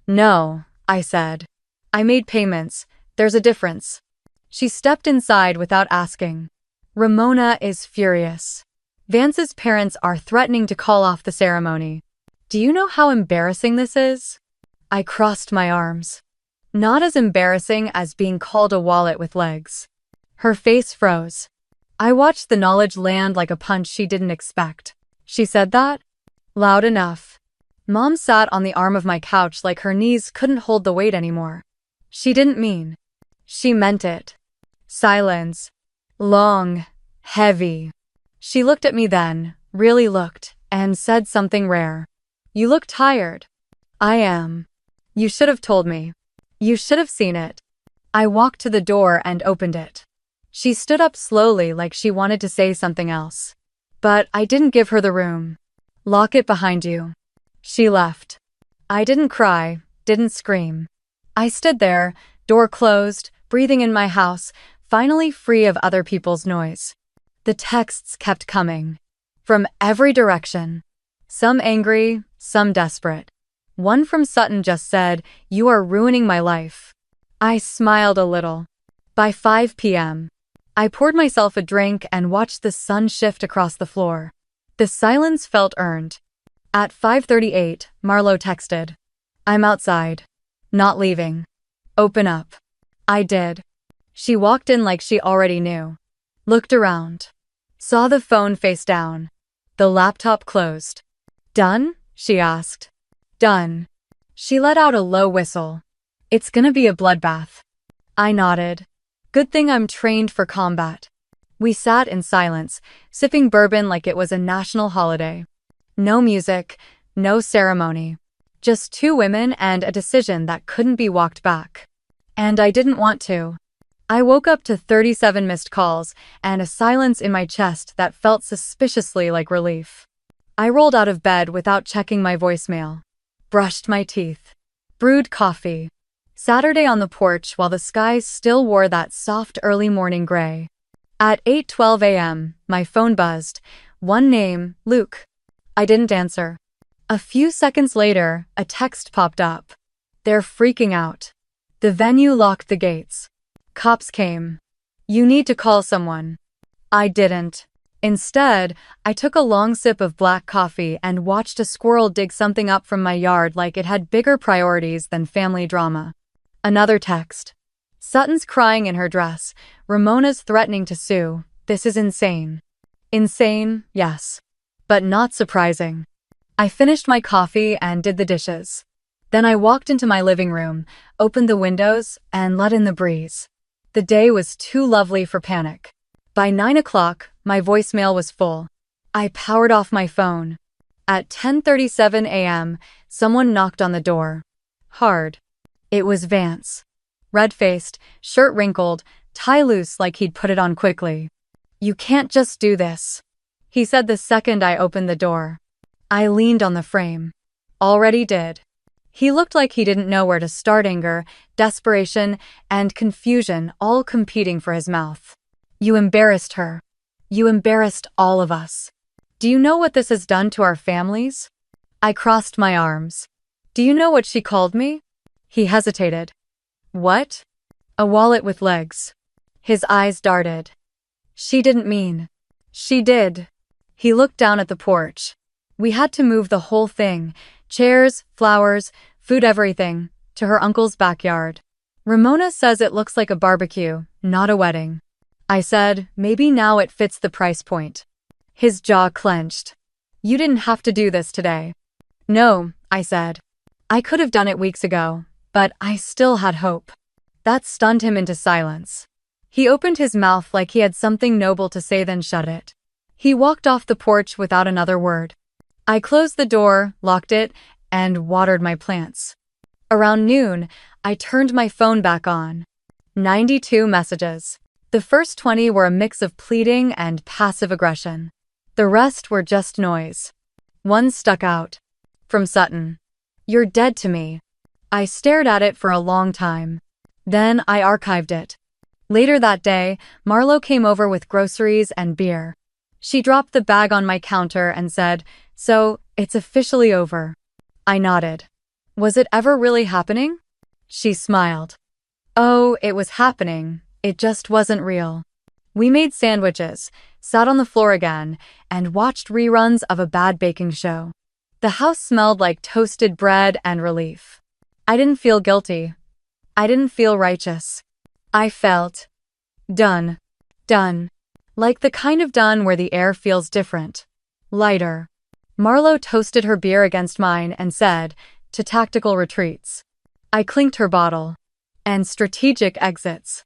No, I said. I made payments. There's a difference. She stepped inside without asking. Ramona is furious. Vance's parents are threatening to call off the ceremony. Do you know how embarrassing this is? I crossed my arms. Not as embarrassing as being called a wallet with legs. Her face froze. I watched the knowledge land like a punch she didn't expect. She said that? Loud enough. Mom sat on the arm of my couch like her knees couldn't hold the weight anymore. She didn't mean. She meant it. Silence. Long. Heavy. She looked at me then, really looked, and said something rare. You look tired. I am. You should have told me. You should have seen it. I walked to the door and opened it. She stood up slowly like she wanted to say something else. But I didn't give her the room. Lock it behind you. She left. I didn't cry, didn't scream. I stood there, door closed, breathing in my house, finally free of other people's noise. The texts kept coming. From every direction. Some angry, some desperate. One from Sutton just said, "You are ruining my life." I smiled a little. By 5 p.m., I poured myself a drink and watched the sun shift across the floor. The silence felt earned. At 5:38, Marlo texted, "I'm outside. Not leaving. Open up." I did. She walked in like she already knew. Looked around. Saw the phone face down. The laptop closed. "Done?" she asked. "Done." She let out a low whistle. "It's gonna be a bloodbath." I nodded. Good thing I'm trained for combat. We sat in silence, sipping bourbon like it was a national holiday. No music, no ceremony. Just two women and a decision that couldn't be walked back. And I didn't want to. I woke up to 37 missed calls and a silence in my chest that felt suspiciously like relief. I rolled out of bed without checking my voicemail. Brushed my teeth. Brewed coffee. Saturday on the porch while the skies still wore that soft early morning gray. At 8:12 a.m., my phone buzzed. One name, Luke. I didn't answer. A few seconds later, a text popped up. "They're freaking out. The venue locked the gates. Cops came. You need to call someone." I didn't. Instead, I took a long sip of black coffee and watched a squirrel dig something up from my yard like it had bigger priorities than family drama. Another text. "Sutton's crying in her dress. Ramona's threatening to sue. This is insane." Insane, yes. But not surprising. I finished my coffee and did the dishes. Then I walked into my living room, opened the windows, and let in the breeze. The day was too lovely for panic. By 9 o'clock, my voicemail was full. I powered off my phone. At 10:37 a.m., someone knocked on the door. Hard. It was Vance. Red-faced, shirt wrinkled, tie loose like he'd put it on quickly. "You can't just do this," he said the second I opened the door. I leaned on the frame. Already did. He looked like he didn't know where to start, anger, desperation, and confusion all competing for his mouth. "You embarrassed her. You embarrassed all of us. Do you know what this has done to our families?" I crossed my arms. "Do you know what she called me?" He hesitated. "What?" "A wallet with legs." His eyes darted. "She didn't mean." "She did." He looked down at the porch. We had to move the whole thing, chairs, flowers, food, everything, to her uncle's backyard. "Ramona says it looks like a barbecue, not a wedding." I said, "Maybe now it fits the price point." His jaw clenched. "You didn't have to do this today." "No," I said. "I could have done it weeks ago, but I still had hope." That stunned him into silence. He opened his mouth like he had something noble to say, then shut it. He walked off the porch without another word. I closed the door, locked it, and watered my plants. Around noon, I turned my phone back on. 92 messages. The first 20 were a mix of pleading and passive aggression. The rest were just noise. One stuck out. From Sutton. "You're dead to me." I stared at it for a long time. Then I archived it. Later that day, Marlo came over with groceries and beer. She dropped the bag on my counter and said, "So, it's officially over." I nodded. "Was it ever really happening?" She smiled. "Oh, it was happening. It just wasn't real." We made sandwiches, sat on the floor again, and watched reruns of a bad baking show. The house smelled like toasted bread and relief. I didn't feel guilty. I didn't feel righteous. I felt done. Done. Like the kind of done where the air feels different. Lighter. Marlo toasted her beer against mine and said, "To tactical retreats." I clinked her bottle. And strategic exits.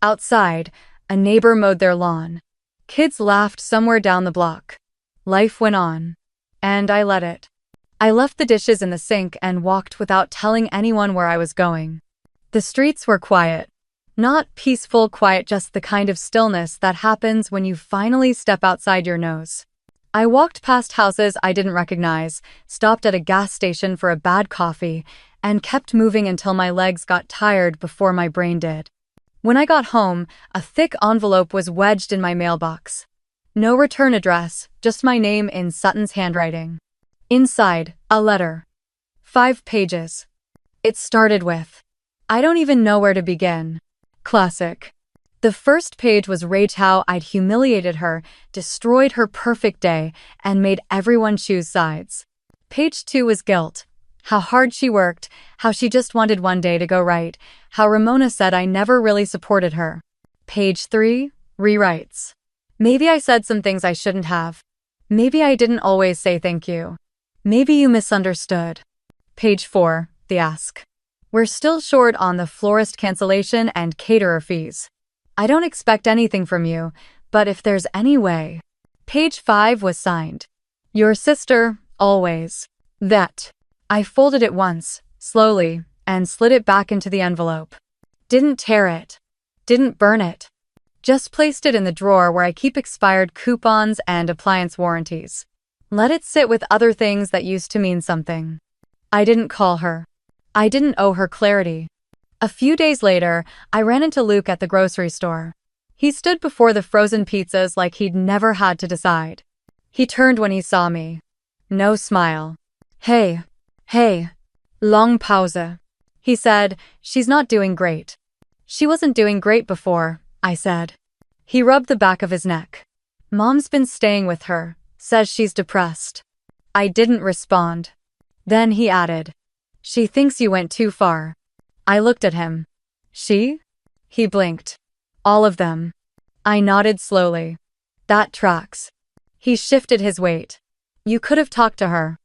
Outside, a neighbor mowed their lawn. Kids laughed somewhere down the block. Life went on. And I let it. I left the dishes in the sink and walked without telling anyone where I was going. The streets were quiet. Not peaceful quiet, just the kind of stillness that happens when you finally step outside your nose. I walked past houses I didn't recognize, stopped at a gas station for a bad coffee, and kept moving until my legs got tired before my brain did. When I got home, a thick envelope was wedged in my mailbox. No return address, just my name in Sutton's handwriting. Inside, a letter. 5 pages. It started with, I don't even know where to begin. Classic. The first page was rage how I'd humiliated her, destroyed her perfect day, and made everyone choose sides. Page 2 was guilt. How hard she worked, how she just wanted one day to go right, how Ramona said I never really supported her. Page 3, rewrites. Maybe I said some things I shouldn't have. Maybe I didn't always say thank you. Maybe you misunderstood. Page 4, the ask. We're still short on the florist cancellation and caterer fees. I don't expect anything from you, but if there's any way. Page 5 was signed. Your sister, always. That. I folded it once, slowly, and slid it back into the envelope. Didn't tear it. Didn't burn it. Just placed it in the drawer where I keep expired coupons and appliance warranties. Let it sit with other things that used to mean something. I didn't call her. I didn't owe her clarity. A few days later, I ran into Luke at the grocery store. He stood before the frozen pizzas like he'd never had to decide. He turned when he saw me. No smile. Hey. Long pause. He said, she's not doing great. She wasn't doing great before, I said. He rubbed the back of his neck. Mom's been staying with her, says she's depressed. I didn't respond. Then he added, she thinks you went too far. I looked at him. She? He blinked. All of them. I nodded slowly. That tracks. He shifted his weight. You could have talked to her.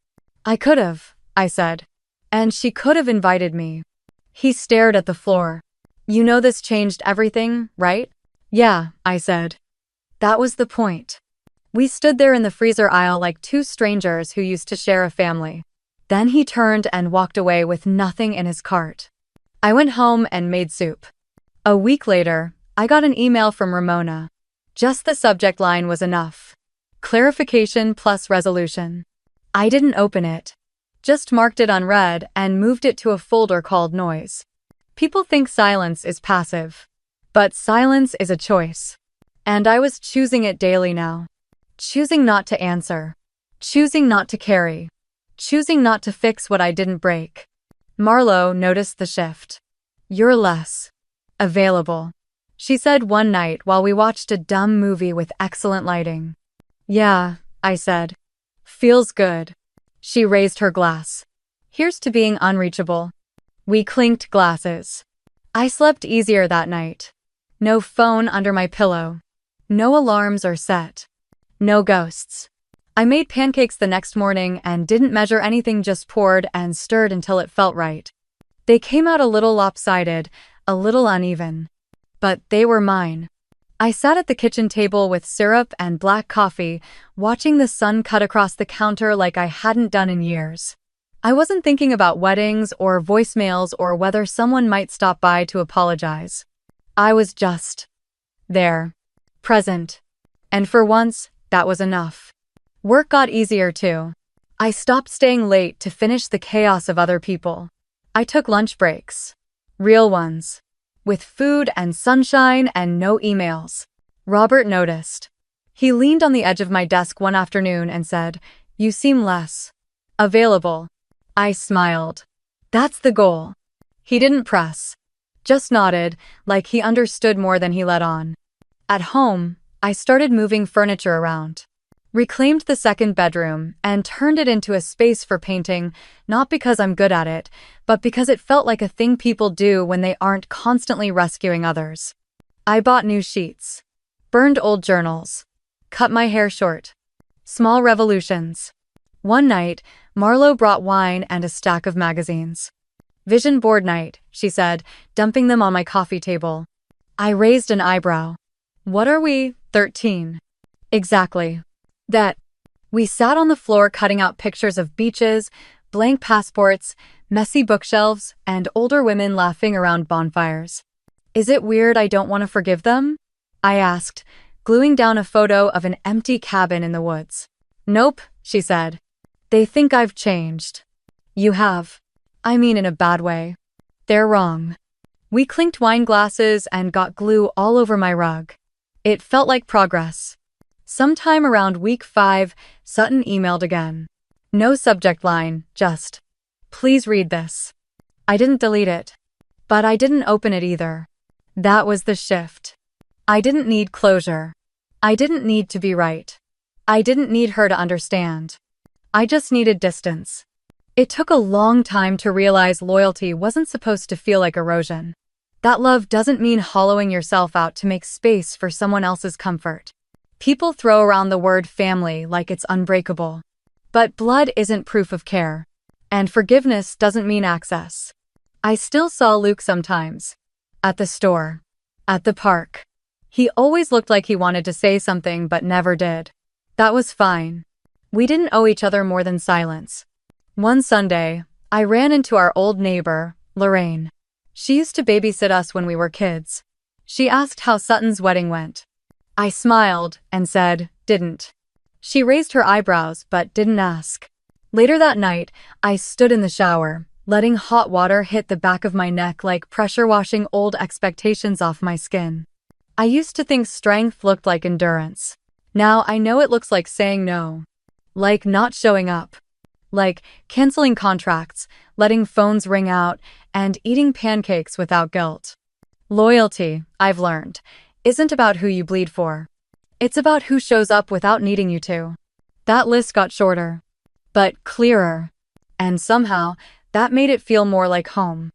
I could have, I said. And she could have invited me. He stared at the floor. You know this changed everything, right? Yeah, I said. That was the point. We stood there in the freezer aisle like two strangers who used to share a family. Then he turned and walked away with nothing in his cart. I went home and made soup. A week later, I got an email from Ramona. Just the subject line was enough. Clarification plus resolution. I didn't open it. Just marked it unread and moved it to a folder called Noise. People think silence is passive. But silence is a choice. And I was choosing it daily now. Choosing not to answer. Choosing not to carry. Choosing not to fix what I didn't break. Marlo noticed the shift. You're less available, she said one night while we watched a dumb movie with excellent lighting. Yeah, I said. Feels good. She raised her glass. Here's to being unreachable. We clinked glasses. I slept easier that night. No phone under my pillow. No alarms or set. No ghosts. I made pancakes the next morning and didn't measure anything, just poured and stirred until it felt right. They came out a little lopsided, a little uneven. But they were mine. I sat at the kitchen table with syrup and black coffee, watching the sun cut across the counter like I hadn't done in years. I wasn't thinking about weddings or voicemails or whether someone might stop by to apologize. I was just there. Present. And for once, that was enough. Work got easier too. I stopped staying late to finish the chaos of other people. I took lunch breaks. Real ones. With food and sunshine and no emails. Robert noticed. He leaned on the edge of my desk one afternoon and said, "You seem less available." I smiled. That's the goal. He didn't press. Just nodded, like he understood more than he let on. At home, I started moving furniture around. Reclaimed the second bedroom and turned it into a space for painting, not because I'm good at it, but because it felt like a thing people do when they aren't constantly rescuing others. I bought new sheets. Burned old journals. Cut my hair short. Small revolutions. One night, Marlo brought wine and a stack of magazines. Vision board night, she said, dumping them on my coffee table. I raised an eyebrow. What are we, 13? Exactly. That. We sat on the floor cutting out pictures of beaches, blank passports, messy bookshelves, and older women laughing around bonfires. Is it weird I don't want to forgive them? I asked, gluing down a photo of an empty cabin in the woods. Nope, she said. They think I've changed. You have. I mean in a bad way. They're wrong. We clinked wine glasses and got glue all over my rug. It felt like progress. Sometime around week 5, Sutton emailed again. No subject line, just, Please read this. I didn't delete it. But I didn't open it either. That was the shift. I didn't need closure. I didn't need to be right. I didn't need her to understand. I just needed distance. It took a long time to realize loyalty wasn't supposed to feel like erosion. That love doesn't mean hollowing yourself out to make space for someone else's comfort. People throw around the word family like it's unbreakable. But blood isn't proof of care. And forgiveness doesn't mean access. I still saw Luke sometimes. At the store. At the park. He always looked like he wanted to say something but never did. That was fine. We didn't owe each other more than silence. One Sunday, I ran into our old neighbor, Lorraine. She used to babysit us when we were kids. She asked how Sutton's wedding went. I smiled and said, didn't. She raised her eyebrows but didn't ask. Later that night, I stood in the shower, letting hot water hit the back of my neck like pressure washing old expectations off my skin. I used to think strength looked like endurance. Now I know it looks like saying no. Like not showing up. Like canceling contracts, letting phones ring out, and eating pancakes without guilt. Loyalty, I've learned, isn't about who you bleed for. It's about who shows up without needing you to. That list got shorter, but clearer. And somehow, that made it feel more like home.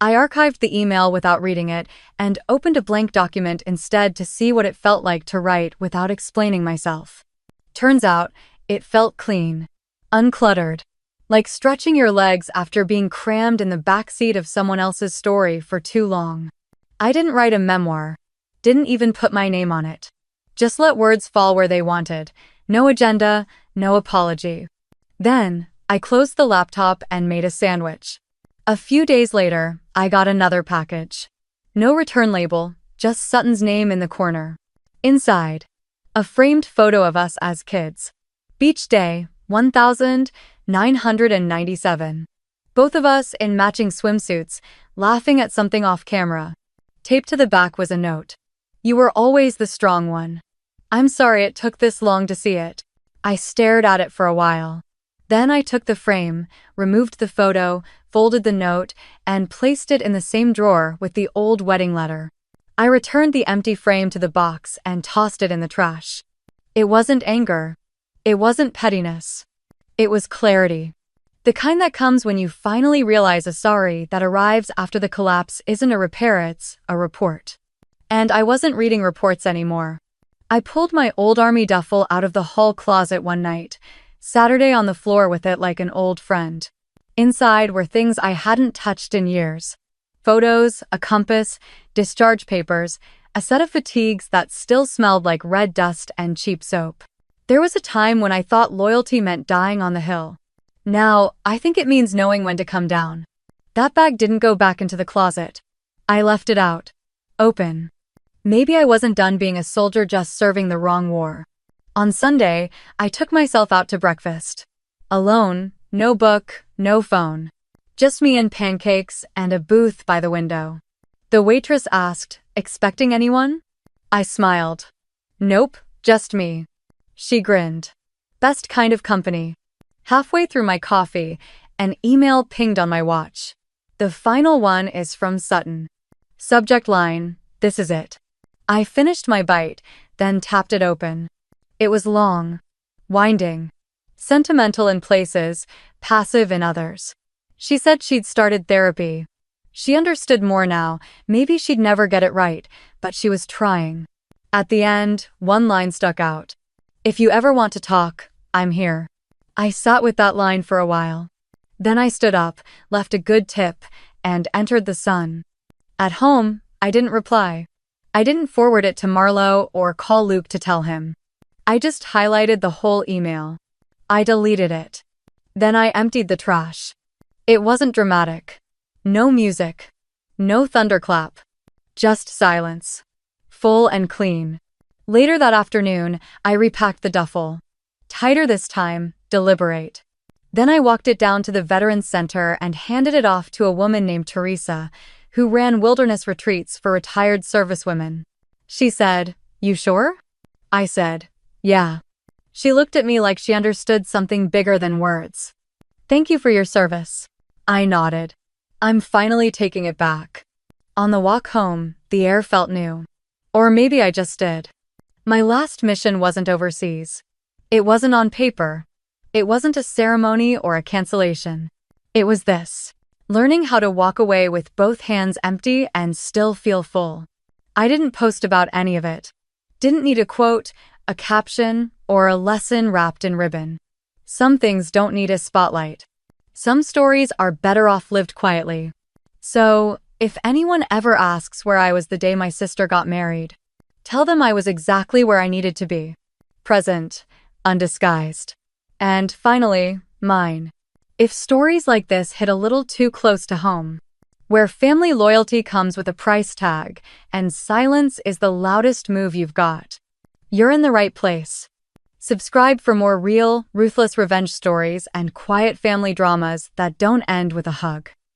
I archived the email without reading it and opened a blank document instead to see what it felt like to write without explaining myself. Turns out, it felt clean. Uncluttered. Like stretching your legs after being crammed in the backseat of someone else's story for too long. I didn't write a memoir. Didn't even put my name on it. Just let words fall where they wanted. No agenda, no apology. Then, I closed the laptop and made a sandwich. A few days later, I got another package. No return label, just Sutton's name in the corner. Inside, a framed photo of us as kids. Beach day, 1997. Both of us in matching swimsuits, laughing at something off camera. Taped to the back was a note. You were always the strong one. I'm sorry it took this long to see it. I stared at it for a while. Then I took the frame, removed the photo, folded the note, and placed it in the same drawer with the old wedding letter. I returned the empty frame to the box and tossed it in the trash. It wasn't anger. It wasn't pettiness. It was clarity. The kind that comes when you finally realize a sorry that arrives after the collapse isn't a repair, it's a report. And I wasn't reading reports anymore. I pulled my old army duffel out of the hall closet one night, Saturday on the floor with it like an old friend. Inside were things I hadn't touched in years. Photos, a compass, discharge papers, a set of fatigues that still smelled like red dust and cheap soap. There was a time when I thought loyalty meant dying on the hill. Now, I think it means knowing when to come down. That bag didn't go back into the closet. I left it out. Open. Maybe I wasn't done being a soldier just serving the wrong war. On Sunday, I took myself out to breakfast. Alone, no book, no phone. Just me and pancakes and a booth by the window. The waitress asked, expecting anyone? I smiled. Nope, just me. She grinned. Best kind of company. Halfway through my coffee, an email pinged on my watch. The final one is from Sutton. Subject line, this is it. I finished my bite, then tapped it open. It was long, winding, sentimental in places, passive in others. She said she'd started therapy. She understood more now. Maybe she'd never get it right, but she was trying. At the end, one line stuck out. If you ever want to talk, I'm here. I sat with that line for a while. Then I stood up, left a good tip, and entered the sun. At home, I didn't reply. I didn't forward it to Marlo or call Luke to tell him. I just highlighted the whole email. I deleted it. Then I emptied the trash. It wasn't dramatic. No music. No thunderclap. Just silence. Full and clean. Later that afternoon, I repacked the duffel. Tighter this time, deliberate. Then I walked it down to the Veterans Center and handed it off to a woman named Teresa, who ran wilderness retreats for retired servicewomen. She said, "You sure?" I said, "Yeah." She looked at me like she understood something bigger than words. "Thank you for your service." I nodded. I'm finally taking it back. On the walk home, the air felt new. Or maybe I just did. My last mission wasn't overseas. It wasn't on paper. It wasn't a ceremony or a cancellation. It was this: learning how to walk away with both hands empty and still feel full. I didn't post about any of it. Didn't need a quote, a caption, or a lesson wrapped in ribbon. Some things don't need a spotlight. Some stories are better off lived quietly. So, if anyone ever asks where I was the day my sister got married, tell them I was exactly where I needed to be. Present, undisguised. And finally, mine. If stories like this hit a little too close to home, where family loyalty comes with a price tag and silence is the loudest move you've got, you're in the right place. Subscribe for more real, ruthless revenge stories and quiet family dramas that don't end with a hug.